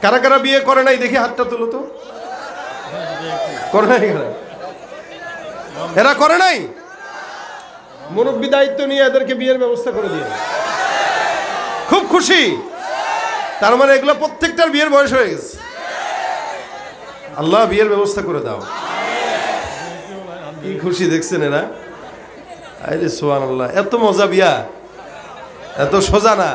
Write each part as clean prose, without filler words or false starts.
কারা কারা বিয়ে করে নাই দেখি হাতটা তুলো তো। করে নাই? এরা করে নাই? মুরব্বী দায়িত্ব নিয়ে এদেরকে বিয়ের ব্যবস্থা করে দিয়ে খুব খুশি। তার মানে এগুলো প্রত্যেকটার বিয়ের বয়স হয়ে গেছে। আল্লাহ বিয়ের ব্যবস্থা করে দাও। কি খুশি দেখছেন এরা। আরে সুবহানাল্লাহ, এত মজা বিয়া, এত সোজা না।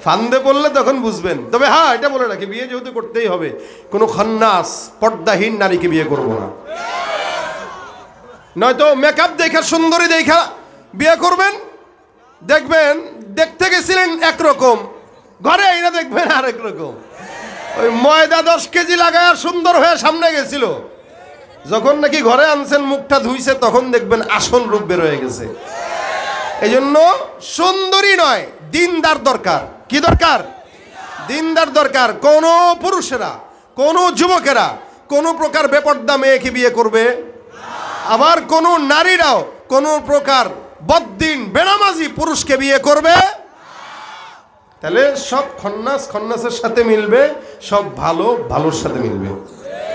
ফান্দে পড়লে তখন বুঝবেন। তবে হ্যাঁ, এটা বলে রাখি, বিয়ে যেহেতু করতেই হবে, কোনো খান্নাস পর্দাহীন নারীকে বিয়ে করব না। নয়তো মেকআপ দেখা, সুন্দরী দেখা বিয়ে করবেন, দেখবেন দেখতে গেছিলেন একরকম, ঘরে এনে দেখবেন আরেক রকম। ওই ময়দা 10 কেজি লাগায় সুন্দর হয়ে সামনে গেছিল, যখন নাকি ঘরে আনছেন মুখটা ধুইছে তখন দেখবেন আসল রূপ বের হয়ে গেছে। এই জন্য সুন্দরী নয়, দিনদার দরকার। কি দরকার? দিনদার দরকার। কোন পুরুষেরা, কোন যুবকেরা কোন প্রকার বেপর্দা মেয়েকে বিয়ে করবে, আবার কোন নারীরাও কোন প্রকার বদ্দিন বেনামাজি পুরুষকে বিয়ে করবে। তাহলে সব খন্নাসের সাথে মিলবে, সব ভালো ভালোর সাথে মিলবে।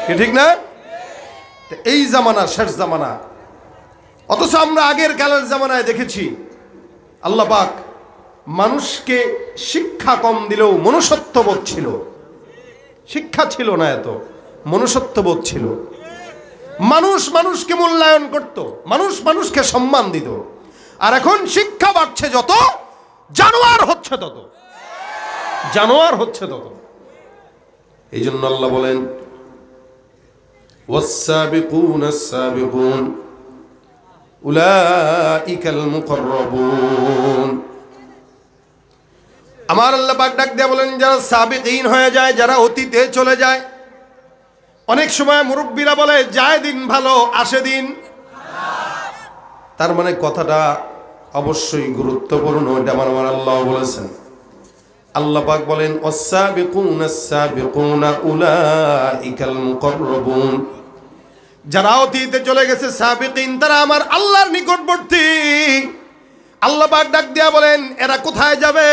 কি ঠিক না? এই জামানা শেষ জামানা। অথচ আমরা আগের কালের জামানায় দেখেছি আল্লাহ পাক মানুষকে শিক্ষা কম দিলেও মনুষ্যত্ববোধ ছিল। শিক্ষা ছিল না, এত মনুষ্যত্ববোধ ছিল। মানুষ মানুষকে মূল্যায়ন করত, মানুষ মানুষকে সম্মান দিত। আর এখন শিক্ষা বাড়ছে যত, জানোয়ার হচ্ছে তত, জানোয়ার হচ্ছে তত। এই জন্য আল্লাহ বলেন ওয়াস-সাবিকুনাস সাবিকুন উলাইকাল মুকাররাবুন। আমার আল্লাহ পাক ডাক দিয়ে বলেন, যারা সাবিকিন হয়ে যায়, যারা অতীতে চলে যায়। অনেক সময় মুরব্বীরা বলে যায় দিন ভালো, আসে দিন। তার মানে কথাটা অবশ্যই গুরুত্বপূর্ণ, এটা আমার আল্লাহ বলেছেন। আল্লাহ পাক বলেন ওয়াস-সাবিকুনাস সাবিকুনা উলাইকাল মুকাররাবুন। যারা অতীতে চলে গেছে সাবিকিন, তারা আমার আল্লাহর নিকটবর্তী। আল্লাহ পাক ডাক দিয়া বলেন, এরা কোথায় যাবে?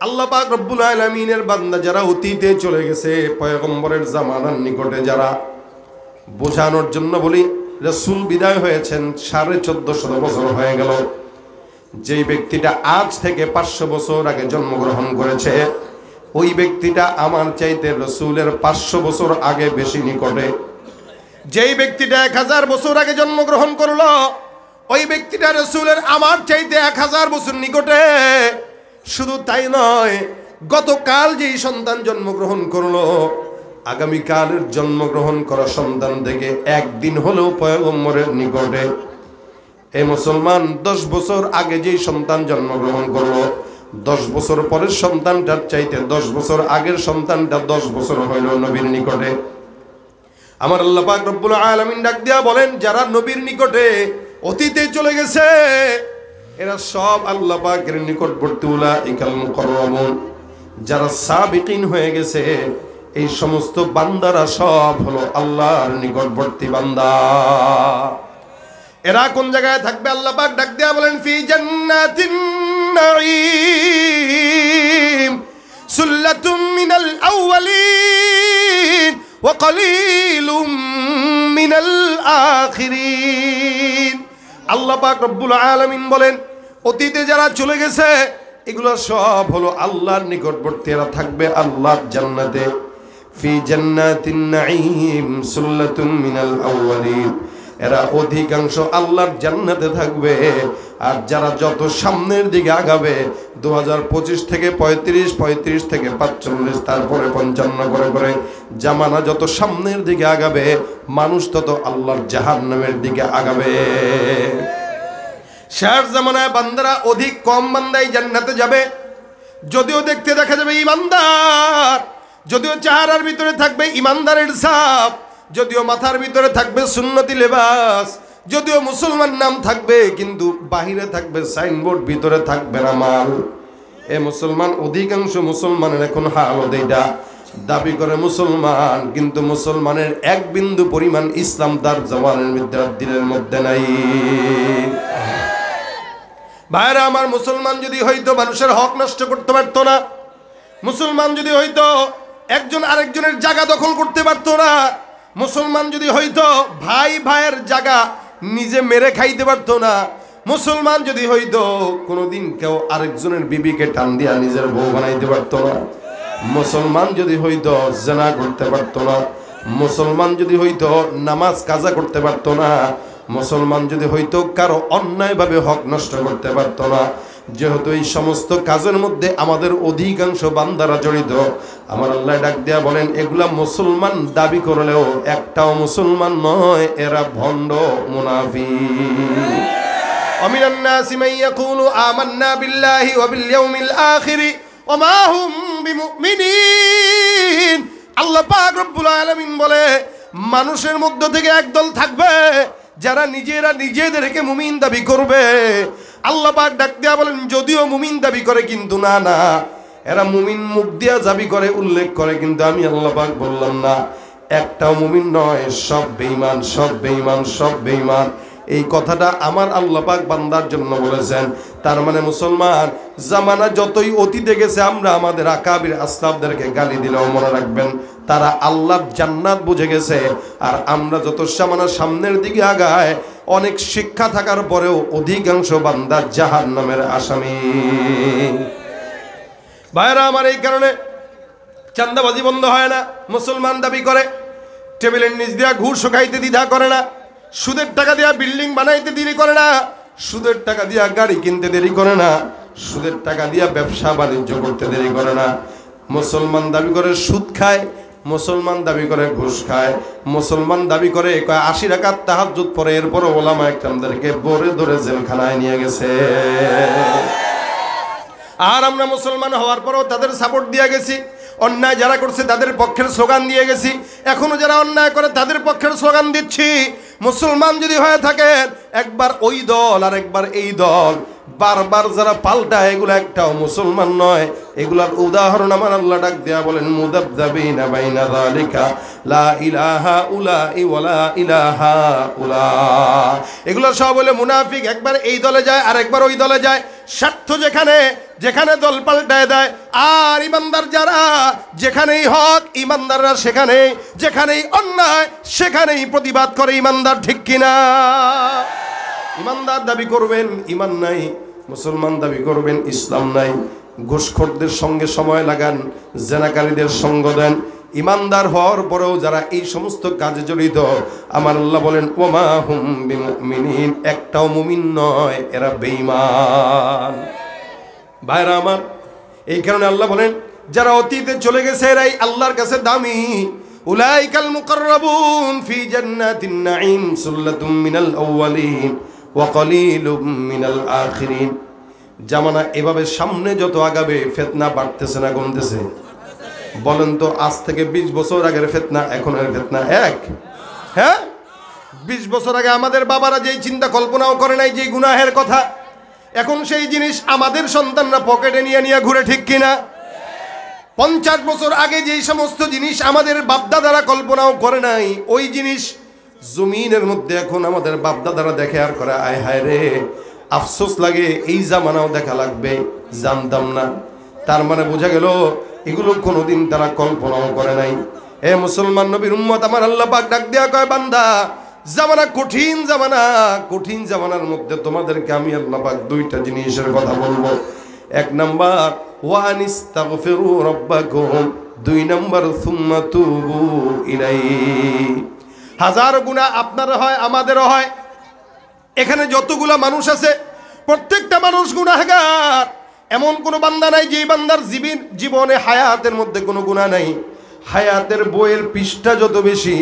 আল্লাহ পাক রব্বুল আলামিনের বান্দা যারা অতীতে চলে গেছে, পয়গম্বরের জামানার নিকটে যারা, বোঝানোর জন্য বলি, রাসূল বিদায় হয়েছেন 1450 বছর হয়ে গেল। যেই ব্যক্তিটা আজ থেকে 500 বছর আগে জন্মগ্রহণ করেছে, ওই ব্যক্তিটা আমার চাইতে রাসূলের 500 বছর আগে বেশি নিকটে। যেই ব্যক্তিটা 1000 বছর আগে জন্মগ্রহণ করলো, ওই ব্যক্তিটা রাসূলের আমার চাইতে 1000 বছর নিকটে। শুধু তাই নয়, গতকাল যেই সন্তান জন্মগ্রহণ করলো, আগামীকালের জন্মগ্রহণ করা সন্তান থেকে একদিন হলেও পয়গম্বরের নিকটে। এই মুসলমান 10 বছর আগে যেই সন্তান জন্মগ্রহণ করলো, 10 বছর পরের সন্তানটার চাইতে 10 বছর আগের সন্তানটা 10 বছর হইল নবীর নিকটে। আমার আল্লাহ পাক রব্বুল আলামিন ডাক দিয়া বলেন, যারা নবীর নিকটে অতীতে চলে গেছে, এরা সব আল্লাহ পাকের নিকটবর্তী উলাইকাল মুকাররাবুন। যারা সাবিকিন হয়ে গেছে, এই সমস্ত বান্দারা সব হলো আল্লাহর নিকটবর্তী বান্দা। এরা কোন জায়গায় থাকবে? আল্লাহ পাক ডাক দিয়া বলেন, ফি জান্নাতিন নাঈম সুল্লাতুম মিনাল আউয়ালিন ওয়া কালিলুম মিনাল আখিরিন। আল্লাহ পাক রব্বুল আলামিন বলেন, অতীতে যারা চলে গেছে, এগুলো সব হলো আল্লাহর নিকটবর্তী। এরা থাকবে আল্লাহর জান্নাতে। ফি জান্নাতিন নাঈম সুল্লাতুম মিনাল আউয়ালিন। এরা অধিকাংশ আল্লাহর জান্নাতে থাকবে। আর যারা যত সামনের দিকে আগাবে, 2025 থেকে 35, 35 থেকে 45, তারপরে 55 করে করে জামানা যত সামনের দিকে আগাবে, মানুষ তত আল্লাহর জাহান্নামের দিকে আগাবে। শেষ জামানায় বান্দারা অধিক কম বান্দাই জান্নাতে যাবে। যদিও দেখতে দেখা যাবে ইমানদার, যদিও চেহারার ভিতরে থাকবে ইমানদারের ছাপ, যদিও মাথার ভিতরে থাকবে সুন্নতি লেবাস, যদিও মুসলমান নাম থাকবে, কিন্তু বাহিরে থাকবে সাইনবোর্ড, ভিতরে থাকবে না মাল। এ মুসলমান, অধিকাংশ মুসলমানের এখন হালত এইটা। দাবি করে মুসলমান, কিন্তু মুসলমানের এক বিন্দু পরিমাণ ইসলাম তার জবানের দিলের মধ্যে নাই। ভাইরা আমার, মুসলমান যদি হইতো মানুষের হক নষ্ট করতে পারতো না, মুসলমান যদি হইতো একজন আরেকজনের জায়গা দখল করতে পারতো না। মুসলমান যদি হইতো ভাই ভাইয়ের জায়গা নিজে মেরে খাইতে পারতো না। মুসলমান যদি হইতো কোনোদিন কেউ আরেকজনের বিবিকে টান দিয়া নিজের বউ বানাইতে পারতো না। মুসলমান যদি হইতো জিনা করতে পারতো না। মুসলমান যদি হইতো নামাজ কাজা করতে পারতো না। মুসলমান যদি হইতো কারো অন্যায়ভাবে হক নষ্ট করতে পারতো না। যেহেতু এই সমস্ত কাজের মধ্যে আমাদের অধিকাংশ বান্দারা জড়িত, আমার আল্লাহ ডাক দেয়া বলেন এগুলা মুসলমান দাবি করলেও একটাও মুসলমান নয়, এরা ভণ্ড মুনাফিক। ওয়ামিনান নাসি মান ইয়াকুলু আমান্না বিল্লাহি ওয়া বিল ইয়াউমিল আখির ওয়া মা হুম বিমুমিনিন। আল্লাহ পাক রব্বুল আলামিন বলে মানুষের মধ্য থেকে একদল থাকবে যারা নিজেরা নিজেদেরকে মুমিন দাবি করবে। আল্লাহ পাক ডাক দিয়া বলেন যদিও মুমিন দাবি করে কিন্তু না না, এরা মুমিন মুখ দিয়া দাবি করে উল্লেখ করে, কিন্তু আমি আল্লাহ পাক বললাম না একটাও মুমিন নয়, সব বেঈমান, সব বেঈমান, সব বেঈমান। এই কথাটা আমার আল্লাহ পাক বান্দার জন্য বলেছেন। তার মানে মুসলমান জামানা যতই অতীতে গেছে আমরা আমাদের আকাবির আসলাফদেরকে গালি দিলেও মনে রাখবেন তারা আল্লাহর জান্নাত বুঝে গেছে। আর আমরা যত সামনের দিকে আগায় অনেক শিক্ষা থাকার পরেও অধিকাংশ বান্দা জাহান্নামের আসামি। ভাইরা আমার, এই কারণে চান্দাবাজি বন্ধ হয় না। মুসলমান দাবি করে টেবিলের নিচ দিয়া ঘুষ খাইতে দ্বিধা করে না, সুদের টাকা দিয়া বিল্ডিং বানাইতে দেরি করে না, সুদের টাকা দিয়া গাড়ি কিনতে দেরি করে না, সুদের টাকা দিয়া ব্যবসা বাণিজ্য করতে দেরি করে না। মুসলমান দাবি করে সুদ খায়, মুসলমান দাবি করে ঘুষ খায়, মুসলমান দাবি করে 80 রাকাত তাহাজ্জুদ পড়ে, এরপর ওলামা একরামদেরকে বরে ধরে জেলখানায় নিয়ে গেছে। আর আমরা মুসলমান হওয়ার পরও তাদের সাপোর্ট দিয়ে গেছি, অন্যায় যারা করছে তাদের পক্ষের স্লোগান দিয়ে গেছি, এখনো যারা অন্যায় করে তাদের পক্ষের স্লোগান দিচ্ছি। মুসলমান যদি হয়ে থাকেন একবার ওই দল আর একবার এই দল, বারবার যারা পাল্টায় এগুলো একটাও মুসলমান নয়। এগুলার উদাহরণ আমার আল্লাহ ডাক দেয়া বলেন মুদাবদাবিনা বাইনা যালিকা লা ইলাহা উলাই ওয়ালা ইলাহা উলা। এগুলো সব হলো মুনাফিক, একবার এই দলে যায় আর একবার ওই দলে যায়, স্বার্থ যেখানে যেখানে দল পাল্টায় দেয়। আর ইমানদার যারা যেখানেই হক ইমানদাররা সেখানেই, যেখানেই অন্যায় সেখানেই প্রতিবাদ করে ইমানদার, ঠিক কিনা? ইমানদার দাবি করবেন ইমান নাই, মুসলমান দাবি করবেন ইসলাম নাই। ঘুষখোরদের সঙ্গে সময় লাগান, জেনাকারীদের সঙ্গ দেন, ইমানদার হওয়ার পরেও যারা এই সমস্ত কাজে জড়িত আমার আল্লাহ বলেন ওমা হুম বিমুমিনিন, একটাও মুমিন নয়, এরা বেঈমান। ভাইরা আমার, এই কারণে আল্লাহ বলেন যারা অতীতে চলে গেছে এরাই আল্লাহর কাছে দামি। উলাইকাল মুকাররাবুন ফি জান্নাতিন নাঈম সুল্লাতুম মিনাল আউয়ালিন ওয়া কলিলুম মিনাল আখিরিন। জামানা এভাবে সামনে যত আগাবে ফিতনা বাড়তেছে না কমতেছে? বলেন তো, আজ থেকে 20 বছর আগের ফিতনা এখনের ফিতনা এক? হ্যাঁ, 20 বছর আগে আমাদের বাবারা যেই চিন্তা কল্পনাও করে নাই যে গুনাহের কথা, এখন সেই জিনিস আমাদের সন্তানরা পকেটে নিয়ে নিয়ে ঘুরে, ঠিক কিনা? 50 বছর আগে যেই সমস্ত জিনিস আমাদের বাপদাদারা কল্পনাও করে নাই, ওই জিনিস জমিনের মধ্যে এখন আমাদের বাপদাদারা দেখে আর করে আয় হায় রে, আফসোস লাগে এই জামানাও দেখা লাগবে, জানতাম না। তার মানে বোঝা গেল এগুলো কোনোদিন তারা কল্পনাও করে নাই। এ মুসলমান নবীর উম্মত, আমার আল্লাহ পাক ডাক দেয়া কয় বান্দা, জামানা কঠিন জামানা, কঠিন জামানার মধ্যে তোমাদেরকে আমি আল্লাহ পাক 2টা জিনিসের কথা বলবো। 1 নাম্বার ওয়ানিস্তাগফিরু রাব্বাকুম, 2 নাম্বার সুম্মা তুবু ইলাইহি। হাজার গুনাহ আপনার হয় আমাদেরও হয়, এখানে যতগুলা মানুষ আছে প্রত্যেকটা মানুষ গুনাহগার। এমন কোনো বান্দা নাই যে বান্দার জীবনে হায়াতের মধ্যে কোনো গুনাহ নাই। হায়াতের বইয়ের পৃষ্ঠা যত বেশি,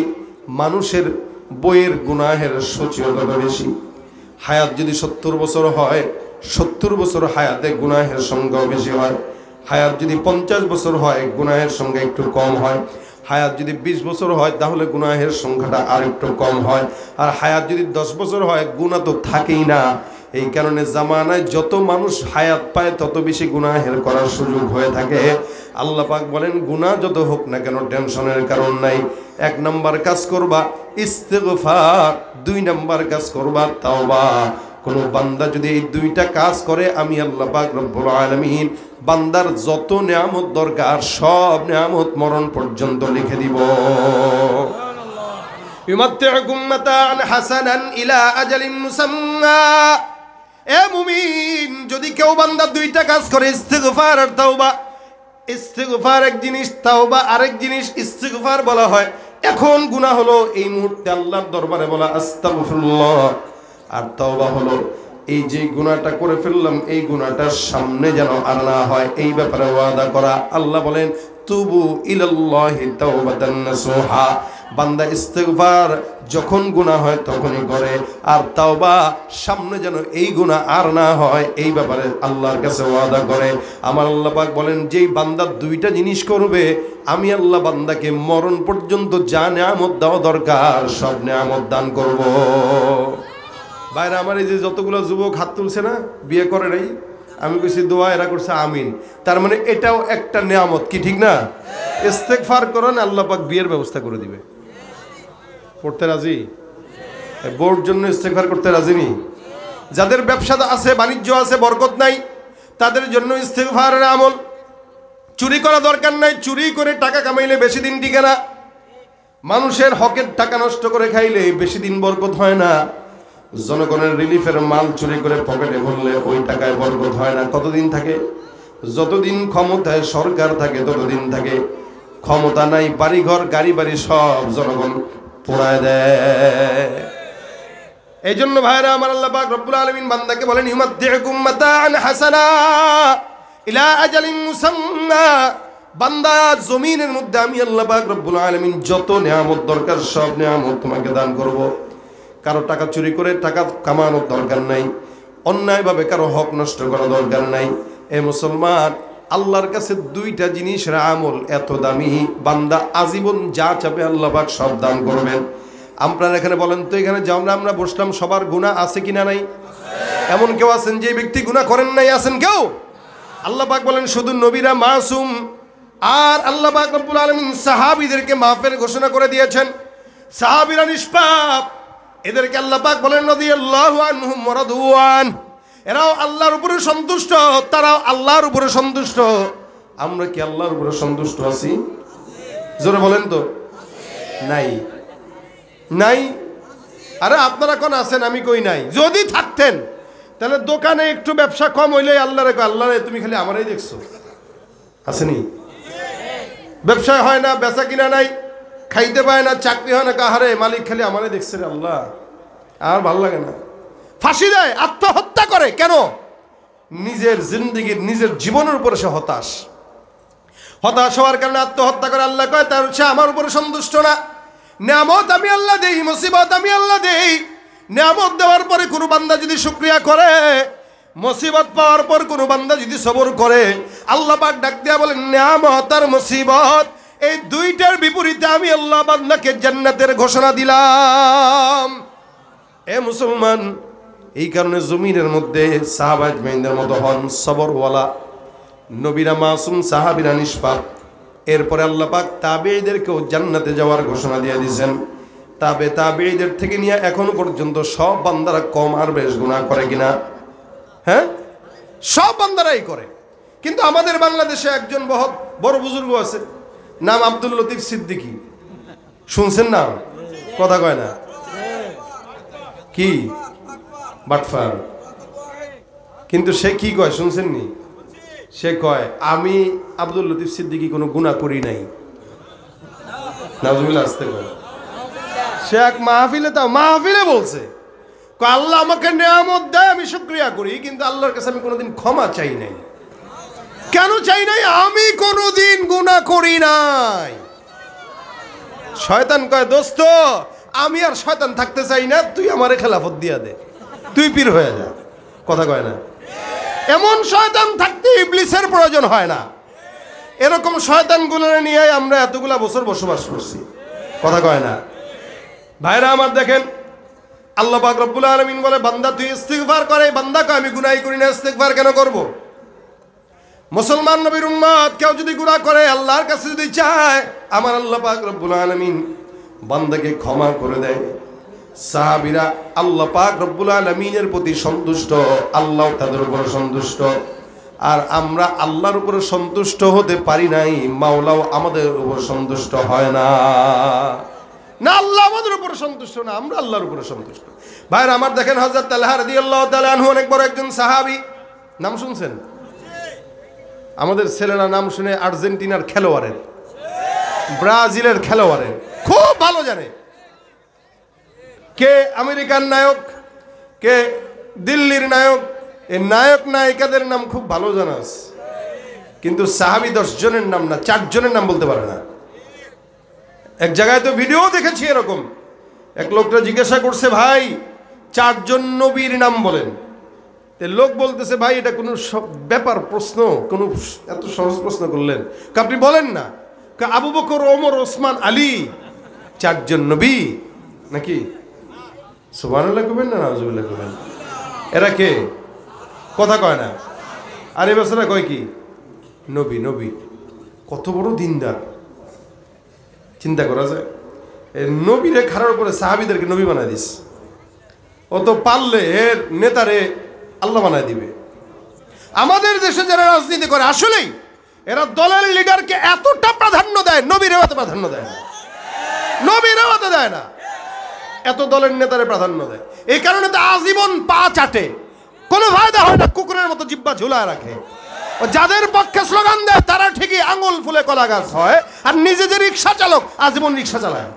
মানুষের বইয়ের গুনাহের সূচিও তত বেশি। হায়াত যদি 70 বছর হয়, 70 বছর হায়াতে গুনাহের সংখ্যাও বেশি হয়। হায়াত যদি 50 বছর হয়, গুনাহের সংখ্যা একটু কম হয়। হায়াত যদি 20 বছর হয় তাহলে গুনাহের সংখ্যাটা আর একটু কম হয়। আর হায়াত যদি 10 বছর হয়, গুনাহ তো থাকেই না। এই কারণে জামানায় যত মানুষ হায়াত পায় তত বেশি গুনাহের করার সুযোগ হয়ে থাকে। আল্লাহ পাক বলেন গুনাহ যত হোক না কেন টেনশনের কারণ নাই। 1 নাম্বার কাজ করবা ইস্তিগফার, 2 নাম্বার কাজ করবা তাওবা কোনো বান্দা যদি এই দুইটা কাজ করে আমি আল্লাহ পাক রব্বুল আলামিন বান্দার যত নিয়ামত দরকার সব নিয়ামত মরণ পর্যন্ত লিখে দিব। ইউমাত্তিউকুম মাতাআন হাসানান ইলা আজালিন মুসাম্মা। এ মুমিন, যদি কেউ বান্দা দুইটা কাজ করে, ইস্তিগফার আর তাওবা। ইস্তিগফার এক জিনিস, তাওবা আরেক জিনিস। ইস্তিগফার বলা হয় এখন গুনাহ হলো এই মুহূর্তে আল্লাহর দরবারে বলা আস্তাগফিরুল্লাহ, আর তাওবা হলো এই যে গুনাহটা করে ফেললাম এই গুনাহটার সামনে যেন আর না হয় এই ব্যাপারে ওয়াদা করা। আল্লাহ বলেন তুবু ইলাল্লাহি তাওবাতান নাসুহা। বান্দা ইস্তিগফার যখন গুনাহ হয় তখনই করে, আর তাওবা সামনে যেন এই গুনাহ আর না হয় এই ব্যাপারে আল্লাহর কাছে ওয়াদা করে। আমার আল্লাহ পাক বলেন যেই বান্দা দুইটা জিনিস করবে আমি আল্লাহ বান্দাকে মরণ পর্যন্ত যা নিয়ামত দেওয়া দরকার সব নিয়ামত দান করব। বাইরে আমার এই যে যতগুলো যুবক হাত তুলছে না, বিয়ে করে নাই, আমি কইছি দোয়া, এরা করছে আমিন। তার মানে এটাও একটা নিয়ামত, কি ঠিক না? ইস্তেগফার করেন আল্লাহ পাক বিয়ের ব্যবস্থা করে দিবে। পড়তে রাজি? বোর্ড জন্য ইস্তেগফার করতে রাজি নি? যাদের ব্যবসা আছে, বাণিজ্য আছে, বরকত নাই, তাদের জন্য ইস্তেগফারের আমল। চুরি করা দরকার নাই, চুরি করে টাকা কামাইলে বেশি দিন টিকে না। মানুষের হকের টাকা নষ্ট করে খাইলে বেশি দিন বরকত হয় না। জনগণের রিলিফের মাল চুরি করে পকেটে ভরলে ওই টাকায় বরকত হয় না। কতদিন থাকে? যতদিন ক্ষমতায় সরকার থাকে ততদিন থাকে। ক্ষমতা নাই, বাড়িঘর গাড়ি বাড়ি সব জনগণ পোড়ায় দেয়। এই জন্য ভাইরা আমার আল্লাহ পাক রব্বুল আলামিন বান্দাকে বলেন ইউমাত্তিউকুম মাতাআন হাসানা ইলা আজালিন মুসাম্মা। বান্দা জমিনের মধ্যে আমি আল্লাহ পাক রব্বুল আলামিন যত নিয়ামত দরকার সব নিয়ামত তোমাকে দান করব। কারো টাকা চুরি করে টাকা কামানোর দরকার নাই, অন্যায়ভাবে কারো হক নষ্ট করা দরকার নাই। এ মুসলমান, আল্লাহর কাছে দুইটা জিনিসের আমল এত দামি, বান্দা আজীবন যা চাবে আল্লাহ পাক সব দান করবেন। আপনারা এখানে বলেন তো, এখানে যে আমরা বসলাম সবার গুনাহ আছে কিনা নাই? এমন কেউ আছেন যে ব্যক্তি গুনাহ করেন নাই? আছেন কেউ? আল্লাহ পাক বলেন শুধু নবীরা মাসুম, আর আল্লাহ পাক রব্বুল আলামিন সাহাবীদেরকে মাফের ঘোষণা করে দিয়েছেন। সাহাবীরা নিষ্পাপ, এদেরকে আল্লাহ পাক বলেন রাদিয়াল্লাহু আনহুম ওয়া রাদওয়ান। এরাও আল্লাহর উপরে সন্তুষ্ট, তারাও আল্লাহর উপরে সন্তুষ্ট। আমরা কি আল্লাহর উপরে সন্তুষ্ট আছি? জোরে বলেন তো। নাই? নাই? আরে আপনারা কোন আছেন? আমি কই নাই। যদি থাকতেন তাহলে দোকানে একটু ব্যবসা কম হইলে আল্লাহরে কয় আল্লাহ রে তুমি খালি আমারই দেখছো। আসেনি? ব্যবসা হয় না, বেচা কিনা নাই, খাইতে পায় না, চাকরি হয় না, কাহারে মালিক খালি আমারই দেখছে রে আল্লাহ। আর ভালো লাগে না। ফাঁসি দেয়, আত্মহত্যা করে। কেন? নিজের জিন্দেগির নিজের জীবনের উপরে সে হতাশ হওয়ার কারণে আত্মহত্যা করে। আল্লাহ কয় তার সে আমার উপরে সন্তুষ্ট না। নিয়ামত আমি আল্লাহ দেই, মুসিবত আমি আল্লাহ দেই। নিয়ামত দেওয়ার পরে কোনো বান্দা যদি শুকরিয়া করে, মুসিবত পাওয়ার পর কোনো বান্দা যদি সবর করে, আল্লাহ পাক ডাক দিয়া বলেন নিয়ামত আর মুসিবত এই দুইটার বিপরীতে আমি আল্লাহ বান্দাকে জান্নাতের ঘোষণা দিলাম। এ মুসলমান, এই কারণে জমিনের মধ্যে সাহাবা আজমাইনদের মতো হন সবরওয়ালা। নবীরা মাসুম, সাহাবীরা নিষ্পাপ। এরপরে আল্লাহ পাক তাবেঈদেরকেও জান্নাতে যাওয়ার ঘোষণা দিয়ে দিয়েছেন। তাবেঈদের থেকে নিয়ে এখনো পর্যন্ত সব বান্দারা কম আর বেশ গুনাহ করে কিনা? হ্যাঁ, সব বান্দারাই করে। কিন্তু আমাদের বাংলাদেশে একজন বহুত বড় বুজুর্গ আছে, নাম আব্দুল লতিফ সিদ্দিকী। শুনছেন না? কথা কয় না কি? বাটফার। কিন্তু সে কি কয় শুনছেন নি? সে কয় আমি আব্দুল লতিফ সিদ্দিকী কোনো গুনাহ করি নাই। নাউজুবিল্লাহ। আসতে কয় সে এক মাহফিলে বলছে আল্লাহ আমাকে নিয়ামত দেয়, আমি শুকরিয়া করি, কিন্তু আল্লাহর কাছে আমি কোনোদিন ক্ষমা চাই নাই। কেন চাই নাই? আমি কোনোদিন গুনাহ করি নাই। শয়তান কয় দোস্ত আমি আর শয়তান থাকতে চাই না, তুই আমারে খেলাফত দিয়া দে, তুই পীর হয়ে যা। কথা কয় না? এমন শয়তান থাকতে ইবলিসের প্রয়োজন হয় না। এরকম শয়তানগুলো নিয়ে আমরা এতগুলা বছর বসবাস করছি। কথা কয় না? ভাইরা আমার দেখেন, আল্লাহ পাক রব্বুল আলামিন বলে বান্দা তুই ইস্তিগফার করে। বান্দা কয় আমি গুনাহই করি না, ইস্তিগফার কেন করব? মুসলমান নবীর উম্মত কেউ যদি গুনাহ করে আল্লাহর কাছে যদি চায়, আমার আল্লাহ পাক রব্বুল আলামিন বান্দাকে ক্ষমা করে দেয়। সাহাবীরা আল্লাহ পাক রব্বুল আলামিনের প্রতি সন্তুষ্ট, আল্লাহ তাদের উপর সন্তুষ্ট। আর আমরা আল্লাহর উপরে সন্তুষ্ট হতে পারি নাই, মাওলাও আমাদের উপর সন্তুষ্ট হয় না। না আল্লাহ আমাদের উপর সন্তুষ্ট না, আমরা আল্লাহর উপরে সন্তুষ্ট। ভাইরা আমার দেখেন, হযরত তালহা রাদিয়াল্লাহু তাআলা আনহু অনেক বড় একজন সাহাবী। নাম শুনছেন? আমাদের ছেলেরা নাম শুনে আর্জেন্টিনার খেলোয়াড়ের, ব্রাজিলের খেলোয়াড়ের খুব ভালো জানে, কে আমেরিকার নায়ক, কে দিল্লির নায়ক। এই নায়ক নায়িকাদের নাম খুব ভালো জানা আছে, কিন্তু সাহাবী 10 জনের নাম না, 4 জনের নাম বলতে পারে না। এক জায়গায় তো ভিডিও দেখেছি এরকম, এক লোকটা জিজ্ঞাসা করছে, ভাই 4 জন নবীর নাম বলেন। লোক বলতেছে, ভাই এটা কোনো ব্যাপার প্রশ্ন, কোনো এত সহজ প্রশ্ন করলেন, আপনি বলেন না। আবু বকর, ওমর, ওসমান, আলী 4 জন নবী নাকি? সুবহানাল্লাহ কবেন না নাউজুবিল্লাহ কবেন? এরা কে? কথা কয় না। আর এই বছরা কয় কি? নবী। নবী কত বড় দিনদার, চিন্তা করা যায়। নবীরে খারার উপরে সাহাবীদেরকে নবী বানায় দিস। ও তো পারলে এর নেতারে আল্লাহ বানায় দিবে। আমাদের দেশে যারা রাজনীতি করে আসলেই এরা দলের লিডারকে এতটা প্রাধান্য দেয়, নবীরেও এত প্রাধান্য দেয় না, নবীরেও এত দেয় না, এত দলের নেতারে প্রাধান্য দেয়। এই কারণে তো আজীবন পা চাটে, কোনো ফায়দা হয় না, কুকুরের মতো জিব্বা ঝুলায় রাখে। যাদের পক্ষে স্লোগান দেয় তারা ঠিকই আঙুল ফুলে কলা গাছ হয়, আর নিজে যে রিক্সা চালক আজীবন রিক্সা চালায়।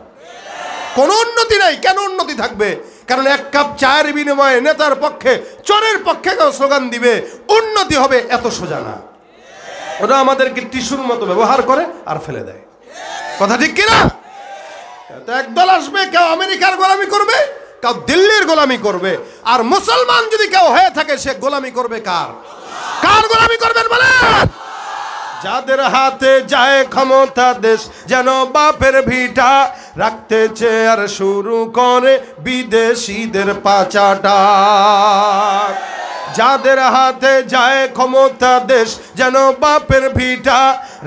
কোনো উন্নতি নাই। কেন উন্নতি থাকবে? কারণ 1 কাপ চায়ের বিনিময়ে নেতার পক্ষে, চোরের পক্ষে কেউ স্লোগান দিবে, উন্নতি হবে এত সোজা না। ওরা আমাদেরকে টিস্যুর মতো ব্যবহার করে আর ফেলে দেয়। কথা ঠিক কিনা? একদল আসবে, কেউ আমেরিকার গোলামি করবে, কেউ দিল্লির গোলামি করবে। আর মুসলমান যদি কেউ হয়ে থাকে, সে গোলামি করবে কার? কার গোলামি করবেন বলেন? যাদের হাতে যায় ক্ষমতা, দেশ যেন বাপের ভিটা, রাখতে চেয়ে আর শুরু করে বিদেশিদের পাচাটা। যাদের হাতে যায় ক্ষমতা, দেশ যেন বাপের ভিটা,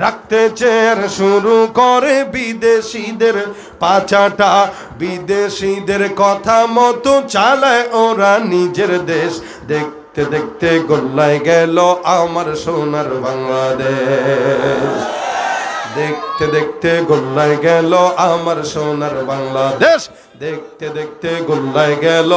রাখতে চেয়ে আর শুরু করে বিদেশিদের পাচাটা। বিদেশিদের কথা মতো চালায় ওরা নিজের দেশ। দেখতে দেখতে গোল্লায় গেল আমার সোনার বাংলাদেশ। দেখতে দেখতে গোল্লায় গেল আমার সোনার বাংলাদেশ। দেখতে দেখতে গোল্লায় গেল,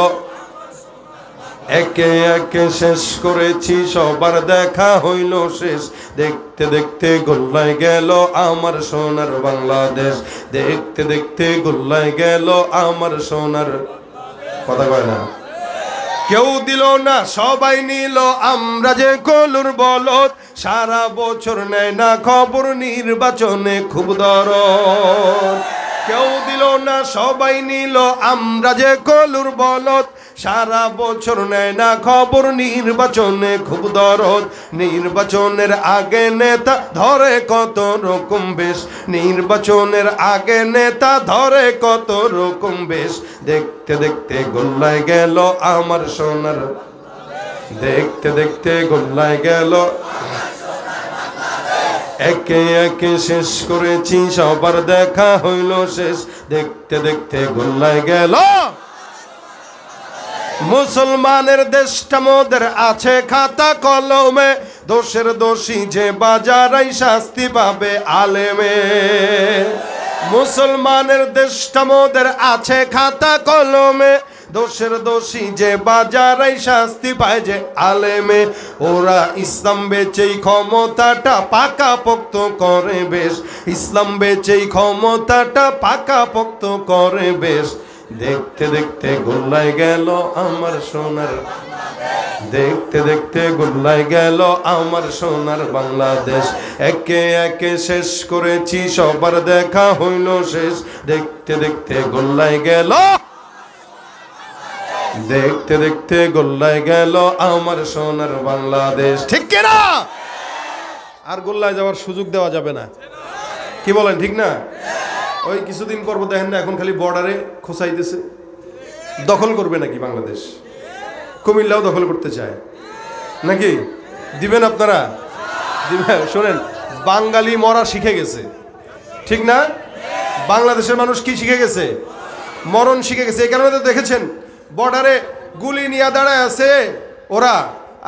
একে একে শেষ করেছি, সবার দেখা হইল শেষ। দেখতে দেখতে গোল্লায় গেল আমার সোনার বাংলাদেশ। দেখতে দেখতে গোল্লায় গেল আমার সোনার। কথা কয় না? কেউ দিল না, সবাই নিল, আমরা যে কলুর বলদ। সারা বছর নেয় না খবর, নির্বাচনে খুব দরদ। কেউ দিল না, সবাই নিল, আমরা যে কলুর বলদ। সারা বছর নেয় না খবর, নির্বাচনে খুব দরদ। নির্বাচনের আগে নেতা ধরে কত রকম বেশ। নির্বাচনের আগে নেতা ধরে কত রকম বেশ। দেখতে দেখতে গোল্লায় গেল আমার সোনার। দেখতে দেখতে গোল্লায় গেল, একে একে শেষ করেছি, সবার দেখা হইল শেষ। দেখতে দেখতে গোল্লায় গেল। মুসলমানের দেশটা মোদের আছে খাতা কলমে, দোষের দোষী যে বাজারাই শাস্তি পাবে আলেমে। মুসলমানের দেশটা মোদের আছে খাতা কলমে, দোষের দোষী যে বাজারাই শাস্তি পায় যে আলেমে। ওরা ইসলাম বেচেই ক্ষমতাটা পাকাপোক্ত করে বেশ। ইসলাম বেচেই ক্ষমতাটা পাকাপোক্ত করে বেশ। দেখতে দেখতে গোল্লায় গেল আমার সোনার। দেখতে দেখতে গোল্লায় গেল আমার সোনার বাংলাদেশ। একে একে শেষ করেছি, সবার দেখা হইল শেষ। দেখতে দেখতে গোল্লায় গেল। দেখতে দেখতে গোল্লায় গেল আমার সোনার বাংলাদেশ। ঠিক কিনা? আর গোল্লায় যাওয়ার সুযোগ দেওয়া যাবে না। কি বলেন? ঠিক না? ওই কিছুদিন পর দেখেন না, এখন খালি বর্ডারে খোঁচাইতেছে। দখল করবে নাকি বাংলাদেশ? কুমিল্লাও দখল করতে চায় নাকি? দিবেন আপনারা? দিবেন? শোনেন, বাঙালি মরা শিখে গেছে, ঠিক না? বাংলাদেশের মানুষ কি শিখে গেছে? মরণ শিখে গেছে। এই কারণে তো দেখেছেন বর্ডারে গুলি নিয়ে দাঁড়ায় আছে ওরা,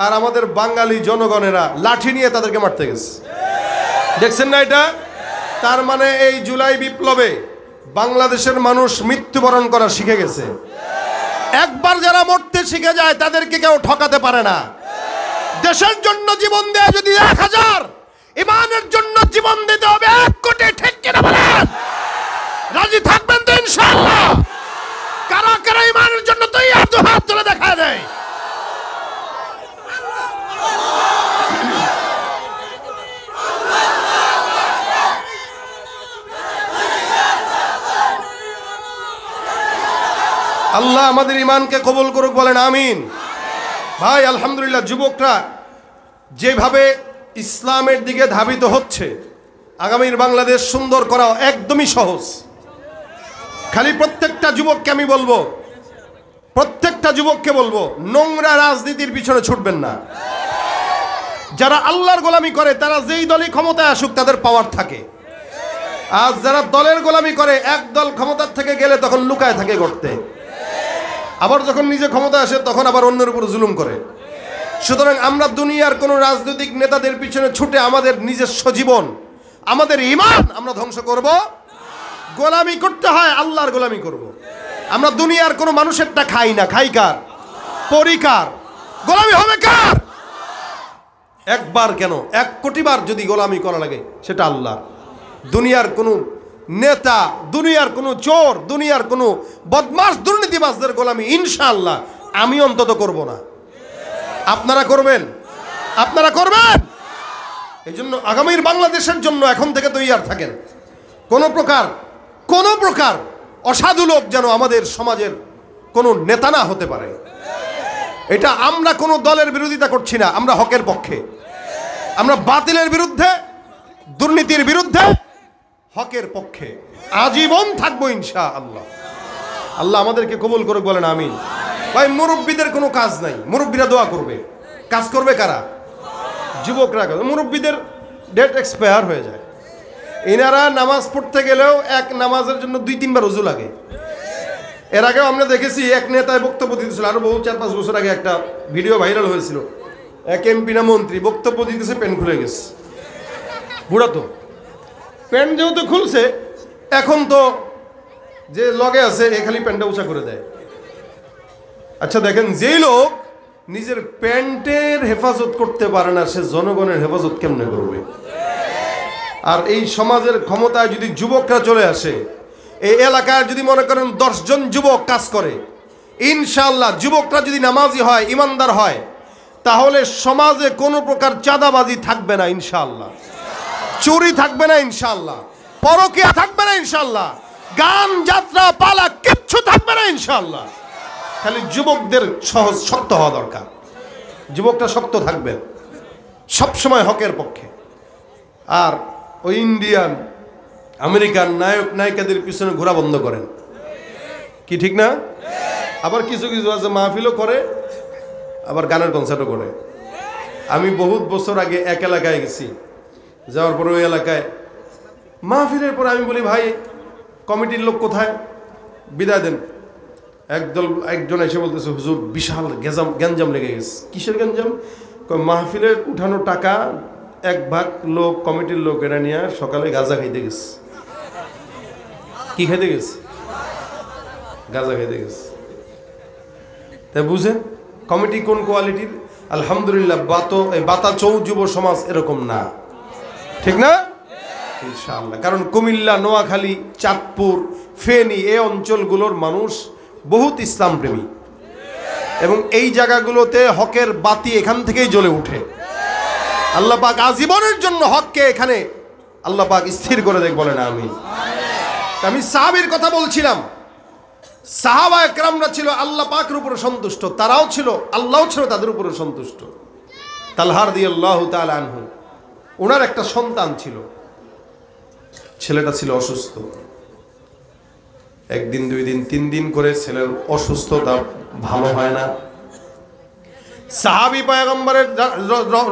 আর আমাদের বাঙালি জনগণেরা লাঠি নিয়ে তাদেরকে মারতে গেছে। দেখছেন না এটা? তার মানে এই জুলাই বিপ্লবে বাংলাদেশের মানুষ মৃত্যুবরণ করা শিখে গেছে। একবার যারা মরতে শিখে যায় তাদেরকে কেউ ঠকাতে পারে না। দেশের জন্য জীবন দেয় যদি 1000, ইমানের জন্য জীবন দিতে হবে 1 কোটি। ঠিক কিনা বলেন? রাজি থাকবেন তো ইনশাআল্লাহ? কারা কারা ইমানের জন্য তৈরি তো হাত তুলে দেখা দেয়। আল্লাহ আমাদের ইমানকে কবুল করুক, বলেন আমিন। ভাই আলহামদুলিল্লাহ, যুবকরা যেভাবে ইসলামের দিকে ধাবিত হচ্ছে, আগামীর বাংলাদেশ সুন্দর করা একদমই সহজ। খালি প্রত্যেকটা যুবককে আমি বলবো, প্রত্যেকটা যুবককে বলবো, নোংরা রাজনীতির পিছনে ছুটবেন না। যারা আল্লাহর গোলামি করে তারা যেই দলই ক্ষমতায় আসুক তাদের পাওয়ার থাকে। আর যারা দলের গোলামি করে, এক দল ক্ষমতার থেকে গেলে তখন লুকায় থাকে করতে, আবার যখন নিজে ক্ষমতা আসে তখন আবার অন্যের উপর জুলুম করে। সুতরাং আমরা দুনিয়ার কোনো রাজনৈতিক নেতাদের পিছনে ছুটে আমাদের নিজস্ব জীবন, আমাদের ঈমান আমরা ধ্বংস করব। গোলামি করতে হয় আল্লাহর গোলামি করব। আমরা দুনিয়ার কোনো মানুষেরটা খাই না। খাই কার? পরিকার। গোলামি হবে কার? একবার কেন 1 কোটি বার যদি গোলামি করা লাগে সেটা আল্লাহর। দুনিয়ার কোনো নেতা, দুনিয়ার কোনো চোর, দুনিয়ার কোনো বদমাশ দুর্নীতিবাজদের গোলামি ইনশাআল্লাহ আমি অন্তত করব না। আপনারা করবেন? আপনারা করবেন? এই জন্য আগামীর বাংলাদেশের জন্য এখন থেকে তৈয়ার থাকেন। কোনো প্রকার অসাধু লোক যেন আমাদের সমাজের কোনো নেতা না হতে পারে। এটা আমরা কোনো দলের বিরোধিতা করছি না, আমরা হকের পক্ষে। আমরা বাতিলের বিরুদ্ধে, দুর্নীতির বিরুদ্ধে, হকের পক্ষে আজীবন থাকবো ইনশাআল্লাহ। আল্লাহ আমাদেরকে কবুল করুক, বলেন আমিন। ভাই মুরব্বীদের কোনো কাজ নাই, মুরব্বীরা দোয়া করবে। কাজ করবে কারা? যুবকরা। মুরব্বীদের ডেট এক্সপায়ার হয়ে যায়। এনারা নামাজ পড়তে গেলেও এক নামাজের জন্য 2-3 বার ওযু লাগে। এর আগেও আমরা দেখেছি এক নেতায় বক্তব্য দিতেছিল, আরো বহু 4-5 বছর আগে একটা ভিডিও ভাইরাল হয়েছিল। এক এমপি না মন্ত্রী বক্তব্য দিতেছে, প্যান্ট খুলে গেছে। বুড়া তো প্যান্ট যেহেতু খুলছে, এখন তো যে লগে আছে এ খালি প্যান্টটা উঁচা করে দেয়। আচ্ছা দেখেন, যেই লোক নিজের প্যান্টের হেফাজত করতে পারে না সে জনগণের হেফাজত কেমনে করবে? আর এই সমাজের ক্ষমতায় যদি যুবকরা চলে আসে, এই এলাকায় যদি মনে করেন 10 জন যুবক কাজ করে, ইনশাআল্লাহ যুবকরা যদি নামাজি হয়, ইমানদার হয়, তাহলে সমাজে কোনো প্রকার চাঁদাবাজি থাকবে না ইনশাআল্লাহ, চুরি থাকবে না ইনশাআল্লাহ, পরকীয়া থাকবে না ইনশাআল্লাহ, গান যাত্রা পালা কিচ্ছু থাকবে না ইনশাআল্লাহ। খালি যুবকদের সহজ শক্ত হওয়া দরকার। যুবকরা শক্ত থাকবেন, সবসময় হকের পক্ষে। আর ওই ইন্ডিয়ান আমেরিকান নায়ক নায়িকাদের পিছনে ঘোরা বন্ধ করেন। কি ঠিক না? আবার কিছু কিছু আছে মাহফিলও করে, আবার গানের কনসার্টও করে। আমি বহুত বছর আগে এক এলাকায় গেছি, যাওয়ার পরে ওই এলাকায় মাহফিলের পরে আমি বলি, ভাই কমিটির লোক কোথায়? বিদায় দেন। একজন এসে বলতেছে, হুজুর বিশাল গ্যাঞ্জাম লেগে গেছে। কিসের গ্যাঞ্জাম? মাহফিলের উঠানো টাকা 1 ভাগ লোক, কমিটির লোক এরা নিয়ে সকালে গাঁজা খাইতে গেছে। কি খাইতে গেছে? গাঁজা খাইতে গেছে। তাই বুঝেন কমিটি কোন কোয়ালিটির। আলহামদুলিল্লাহ বাতা চৌ যুব সমাজ এরকম না, ঠিক না? ইনশাআল্লাহ। কারণ কুমিল্লা, নোয়াখালী, চাঁদপুর, ফেনী এই অঞ্চলগুলোর মানুষ বহুত ইসলাম প্রেমী, এবং এই জায়গাগুলোতে হকের বাতি এখান থেকেই জ্বলে উঠে। আল্লাহ পাক আজীবনের জন্য হককে এখানে আল্লাহ পাক স্থির করে দেখ, বলেন আমিন। আমি সাহাবীর কথা বলছিলাম, সাহাবা একরামরা ছিল আল্লাহ পাকের উপরে সন্তুষ্ট, তারাও ছিল, আল্লাহও ছিল তাদের উপরে সন্তুষ্ট। তালহা রাদিয়াল্লাহু তাআলা আনহু, ওনার একটা সন্তান ছিল, ছেলেটা ছিল অসুস্থ। 1 দিন 2 দিন 3 দিন করে ছেলের অসুস্থতা ভালো হয় না। সাহাবী পয়গম্বরের